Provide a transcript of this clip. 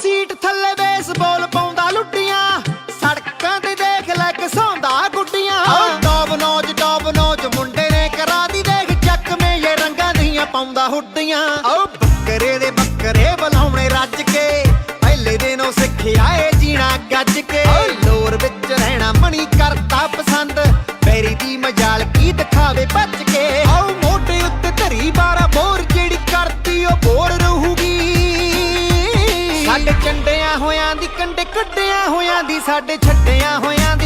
Seat ਥੱਲੇ baseball ਪਾਉਂਦਾ ਲੁੱਡੀਆਂ, ਸੜਕਾਂ ਤੇ ਦੇਖ ਲੈ ਘਸਾਉਂਦਾ ਗੁੱਡੀਆਂ। ਟੌਪ ਨੌਜ ਮੁੰਡੇ ਨੇ ਕਰਾ ਦੀ ਦੇਖ ਚੱਕਵੇਂ ਇਹ ਰੰਗਾਂ ਦੀਆਂ ਪਾਉਂਦਾ ਹੁੱਡੀਆਂ। ਬੱਕਰੇ ਦੇ ਬੱਕਰੇ ਬੁਲਾਉਣੇ ਰੱਜ ਕੇ, ਪਹਿਲੇ ਦਿਨੋਂ ਸਿੱਖਿਆ ਏ ਜੀਣਾ ਗੱਜ ਕੇ। ਲੋਰ ਵਿੱਚ ਰਹਿਣਾ ਮਣੀ ਕਰਦਾ ਪਸੰਦ, ਪੈਰੀ ਦੀ ਮਜਾਲ ਕੀ ਦਿਖਾਵੇ ਭੱਜ ਕੇ। ਮੋਢੇ ਉੱਤੇ ਧਰੀ 12 ਬੋਰ, ਜਿਹੜੀ ਕਰਦੀ ਉਹ ਬੋਰ ਰਹੂਗੀ। ਸਾਡੇ ਚੰਡਿਆਂ ਹੋਇਆਂ ਦੀ ਕੰਡੇ ਕੱਢਿਆਂ ਹੋਇਆਂ ਦੀ, ਸਾਡੇ ਛੱਡਿਆਂ ਹੋਇਆਂ ਦੀ